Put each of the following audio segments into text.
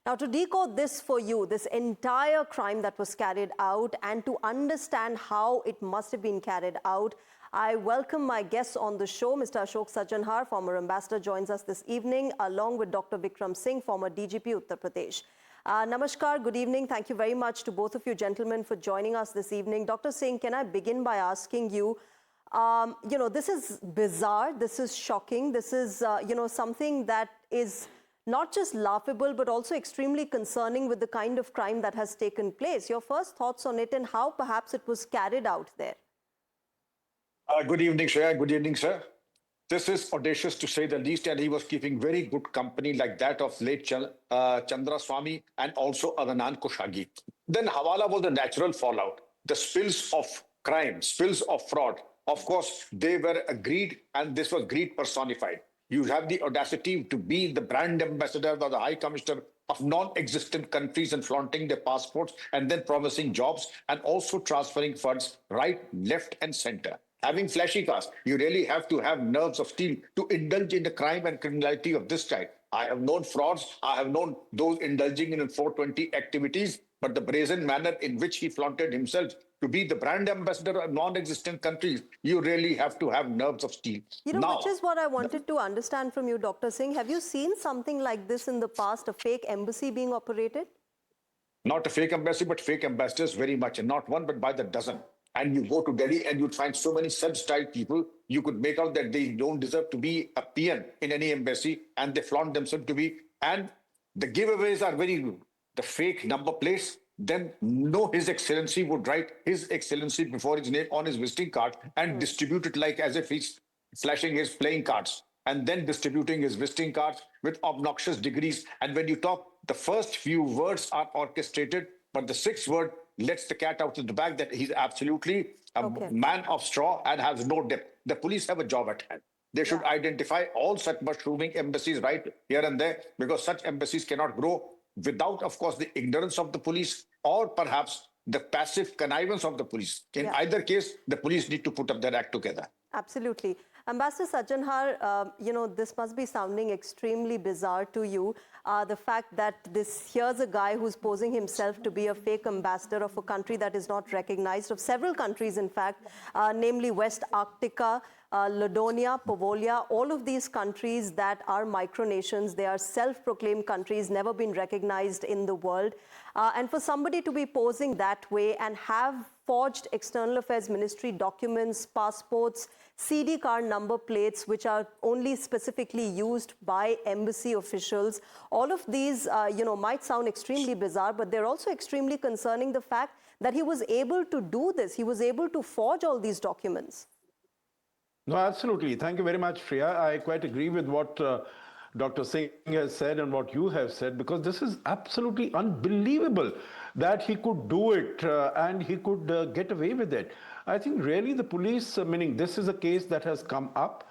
Now, to decode this for you, this entire crime that was carried out, and to understand how it must have been carried out, I welcome my guests on the show. Mr. Ashok Sajjanhar, former ambassador, joins us this evening, along with Dr. Vikram Singh, former DGP Uttar Pradesh. Namaskar, good evening. Thank you very much to both of you gentlemen for joining us this evening. Dr. Singh, can I begin by asking you, this is bizarre, this is shocking, this is, something that is not just laughable, but also extremely concerning with the kind of crime that has taken place. Your first thoughts on it and how perhaps it was carried out there? Good evening, Shreya. Good evening, sir. This is audacious to say the least, and he was keeping very good company like that of late Chandra Swami and also Adnan Koshagi. Then Hawala was the natural fallout. The spills of crime, spills of fraud. Of course, they were agreed, and this was greed personified. You have the audacity to be the brand ambassador or the high commissioner of non-existent countries and flaunting their passports and then promising jobs and also transferring funds right, left and center. Having flashy cars, you really have to have nerves of steel to indulge in the crime and criminality of this type. I have known frauds. I have known those indulging in 420 activities, but the brazen manner in which he flaunted himself to be the brand ambassador of non-existent countries, you really have to have nerves of steel. Which is what I wanted to understand from you, Dr. Singh. Have you seen something like this in the past, a fake embassy being operated? Not a fake embassy, but fake ambassadors very much, and not one, but by the dozen. And you go to Delhi and you'd find so many such type people, you could make out that they don't deserve to be a peon in any embassy, and they flaunt themselves to be. And the giveaways are very good. The fake number plates, then no, His Excellency would write His Excellency before his name on his visiting card and distribute it like as if he's flashing his playing cards, and then distributing his visiting cards with obnoxious degrees. And when you talk, the first few words are orchestrated, but the sixth word lets the cat out of the bag that he's absolutely a man of straw and has no depth. The police have a job at hand. They should identify all such mushrooming embassies right here and there, because such embassies cannot grow without, of course, the ignorance of the police or perhaps the passive connivance of the police. In either case, the police need to put up their act together. Absolutely. Ambassador Sajjanhar, this must be sounding extremely bizarre to you. The fact that here's a guy who's posing himself to be a fake ambassador of a country that is not recognized, of several countries, in fact, namely West Arctica, Ladonia, Povolia, all of these countries that are micronations. They are self-proclaimed countries, never been recognized in the world. And for somebody to be posing that way and have forged External Affairs Ministry documents, passports, CD card number plates, which are only specifically used by embassy officials. All of these, might sound extremely bizarre, but they're also extremely concerning. The fact that he was able to do this, he was able to forge all these documents. No, absolutely. Thank you very much, Shreya. I quite agree with what Dr. Singh has said and what you have said, because this is absolutely unbelievable that he could do it and he could get away with it. I think really the police, meaning this is a case that has come up.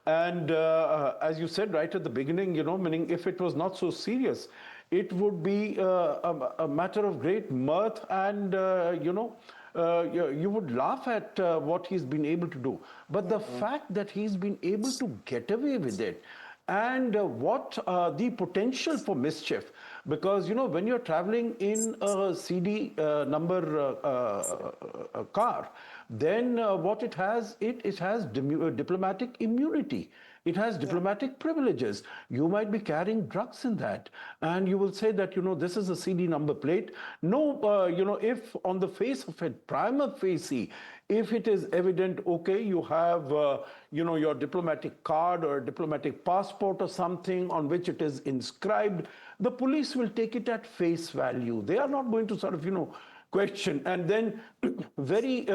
And as you said right at the beginning, meaning if it was not so serious, it would be a matter of great mirth and, you would laugh at what he's been able to do. But the fact that he's been able to get away with it, and what the potential for mischief, because when you're traveling in a CD number car, then what it has, it has diplomatic immunity. It has diplomatic privileges. You might be carrying drugs in that, and you will say that this is a CD number plate. No, if on the face of it, prima facie, if it is evident, okay, you have your diplomatic card or diplomatic passport or something on which it is inscribed, the police will take it at face value. They are not going to sort of question. And then very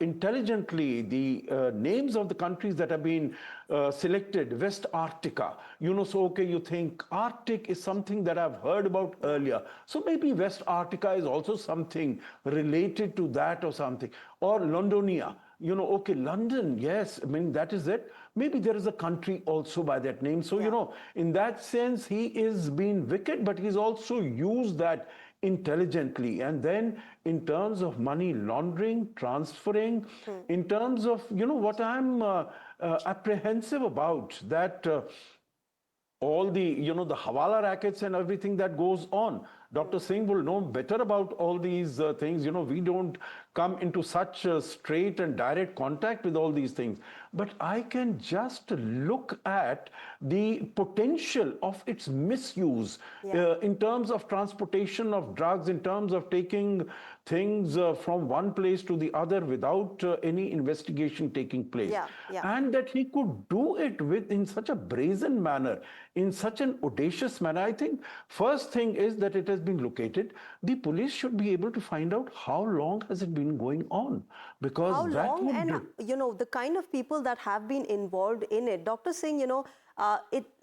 intelligently, the names of the countries that have been selected, West Arctica, so okay, you think Arctic is something that I've heard about earlier. So maybe West Arctica is also something related to that or something. Or Londonia, okay, London, yes, I mean, that is it. Maybe there is a country also by that name. So, in that sense, he is being wicked, but he's also used that intelligently. And then in terms of money laundering, transferring, in terms of, what I'm apprehensive about, that all the, the hawala rackets and everything that goes on. Dr. Singh will know better about all these things. We don't come into such straight and direct contact with all these things. But I can just look at the potential of its misuse in terms of transportation of drugs, in terms of taking things from one place to the other without any investigation taking place. And that he could do it in such a brazen manner, in such an audacious manner. I think first thing is that it has been located. The police should be able to find out how long has it been going on, because how that long, would and the kind of people that have been involved in it. Dr. Singh,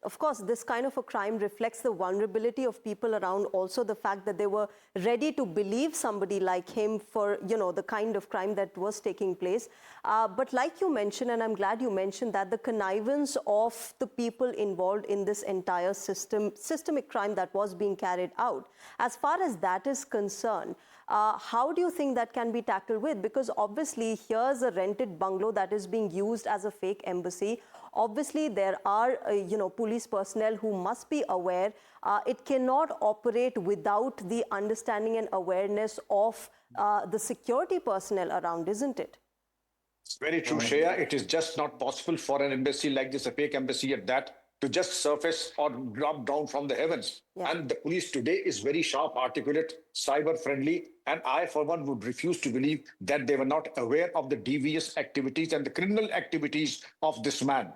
of course, this kind of a crime reflects the vulnerability of people around, also the fact that they were ready to believe somebody like him for, the kind of crime that was taking place. But like you mentioned, and I'm glad you mentioned that, the connivance of the people involved in this entire systemic crime that was being carried out. As far as that is concerned, how do you think that can be tackled with? Because obviously here's a rented bungalow that is being used as a fake embassy. Obviously there are, police personnel who must be aware. It cannot operate without the understanding and awareness of the security personnel around, isn't it? It's very true, Shreya. It is just not possible for an embassy like this, a fake embassy at that, to just surface or drop down from the heavens. And the police today is very sharp, articulate, cyber friendly. And I, for one, would refuse to believe that they were not aware of the devious activities and the criminal activities of this man.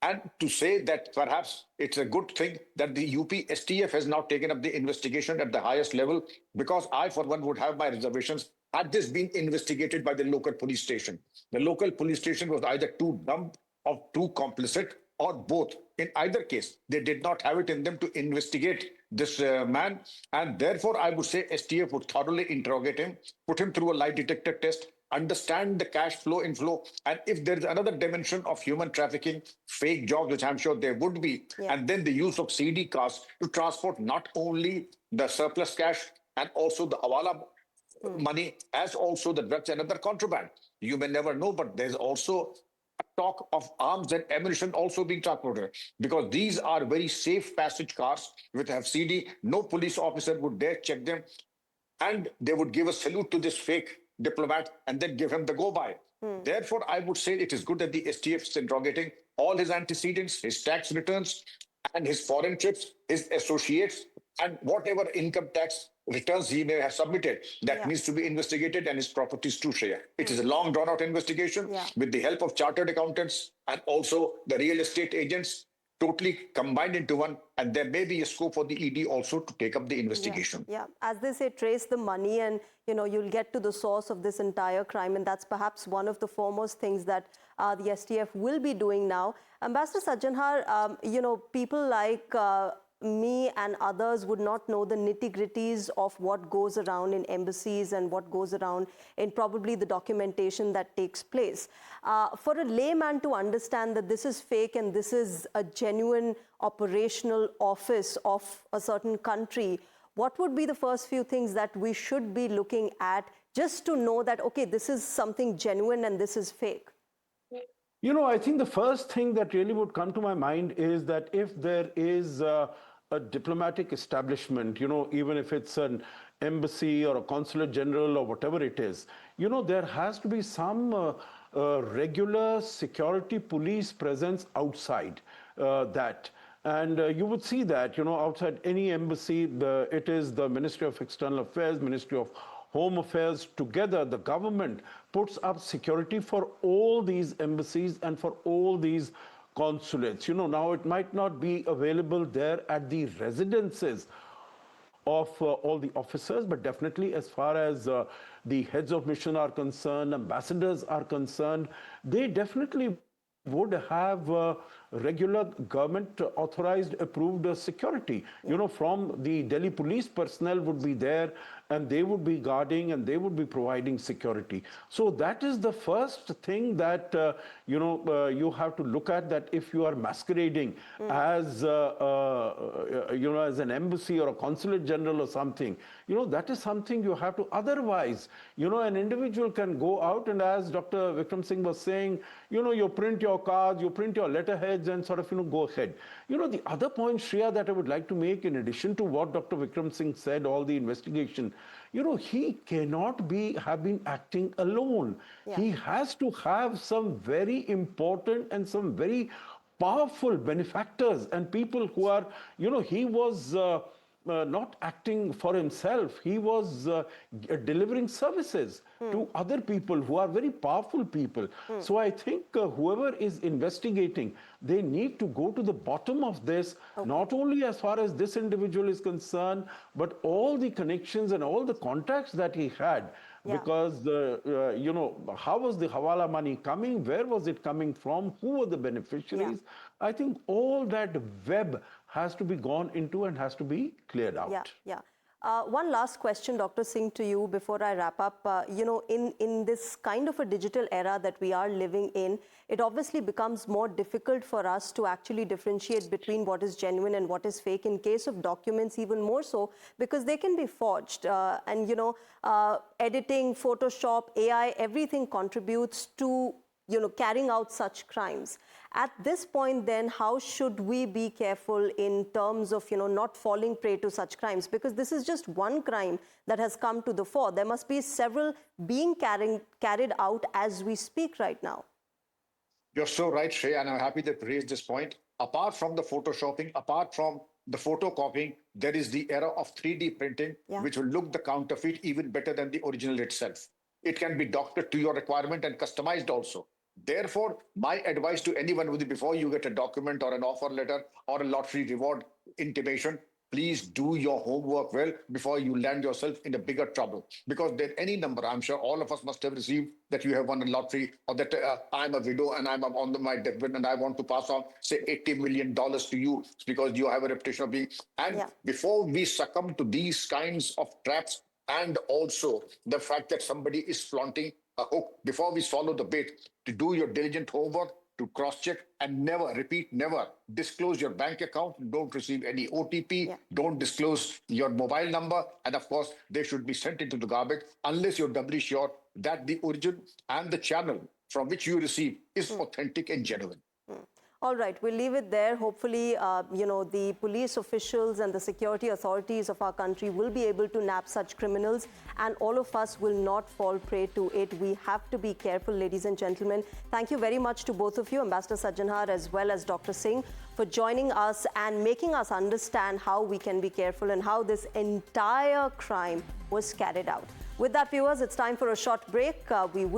And to say that perhaps it's a good thing that the UP STF has now taken up the investigation at the highest level, because I, for one, would have my reservations had this been investigated by the local police station. The local police station was either too dumb or too complicit, or both. In either case, they did not have it in them to investigate this man. And therefore, I would say STF would thoroughly interrogate him, put him through a lie detector test, understand the cash flow inflow. And if there is another dimension of human trafficking, fake jobs, which I'm sure there would be, and then the use of CD cars to transport not only the surplus cash and also the hawala money, as also the drugs and other contraband. You may never know, but there's also talk of arms and ammunition also being transported, because these are very safe passage cars which have CD. No police officer would dare check them, and they would give a salute to this fake diplomat and then give him the go-by. Therefore, I would say it is good that the STF is interrogating all his antecedents, his tax returns, and his foreign trips, his associates, and whatever income tax returns he may have submitted. That needs to be investigated, and his properties too, Shreya. It is a long drawn-out investigation with the help of chartered accountants and also the real estate agents, totally combined into one, and there may be a scope for the ED also to take up the investigation. As they say, trace the money, and you'll get to the source of this entire crime, and that's perhaps one of the foremost things that the STF will be doing now. Ambassador Sajjanhar, people like me and others would not know the nitty-gritties of what goes around in embassies and what goes around in probably the documentation that takes place. For a layman to understand that this is fake and this is a genuine operational office of a certain country, what would be the first few things that we should be looking at just to know that, okay, this is something genuine and this is fake? I think the first thing that really would come to my mind is that if there is a diplomatic establishment, even if it's an embassy or a consulate general or whatever it is, there has to be some regular security police presence outside that. And you would see that, outside any embassy, it is the Ministry of External Affairs, Ministry of Home Affairs, together the government puts up security for all these embassies and for all these consulates. Now it might not be available there at the residences of all the officers, but definitely as far as the heads of mission are concerned, ambassadors are concerned, they definitely would have regular government authorized approved security. From the Delhi police personnel would be there, and they would be guarding and they would be providing security. So that is the first thing that you have to look at, that if you are masquerading as as an embassy or a consulate general or something, that is something you have to. Otherwise, an individual can go out, and as Dr. Vikram Singh was saying, you print your cards, you print your letterheads, meds and sort of, go ahead. The other point, Shreya, that I would like to make, in addition to what Dr. Vikram Singh said, all the investigation, he cannot have been acting alone. Yeah. He has to have some very important and some very powerful benefactors and people who are, he was not acting for himself. He was delivering services to other people who are very powerful people. So I think whoever is investigating, they need to go to the bottom of this, not only as far as this individual is concerned, but all the connections and all the contacts that he had. Yeah. Because, how was the Hawala money coming? Where was it coming from? Who were the beneficiaries? Yeah. I think all that web has to be gone into and has to be cleared out. Yeah. One last question, Dr. Singh, to you before I wrap up. In this kind of a digital era that we are living in, it obviously becomes more difficult for us to actually differentiate between what is genuine and what is fake. In case of documents, even more so, because they can be forged. Editing, Photoshop, AI, everything contributes to carrying out such crimes. At this point, then, how should we be careful in terms of, not falling prey to such crimes? Because this is just one crime that has come to the fore. There must be several being carried out as we speak right now. You're so right, Shreya, and I'm happy that you raised this point. Apart from the photoshopping, apart from the photocopying, there is the era of 3D printing, which will look the counterfeit even better than the original itself. It can be doctored to your requirement and customized also. Therefore, my advice to anyone before you get a document or an offer letter or a lottery reward intimation, please do your homework well before you land yourself in a bigger trouble. Because there any number, I'm sure all of us must have received that you have won a lottery, or that I'm a widow and I'm on my deathbed and I want to pass on, say, $80 million to you because you have a reputation of being. And before we succumb to these kinds of traps, and also the fact that somebody is flaunting a hook, before we swallow the bait, to do your diligent homework, to cross-check, and never disclose your bank account, don't receive any OTP, don't disclose your mobile number, and of course, they should be sent into the garbage unless you're doubly sure that the origin and the channel from which you receive is authentic and genuine. All right, we'll leave it there. Hopefully, the police officials and the security authorities of our country will be able to nab such criminals, and all of us will not fall prey to it. We have to be careful, ladies and gentlemen. Thank you very much to both of you, Ambassador Sajjanhar as well as Dr. Singh, for joining us and making us understand how we can be careful and how this entire crime was carried out. With that, viewers, it's time for a short break. We will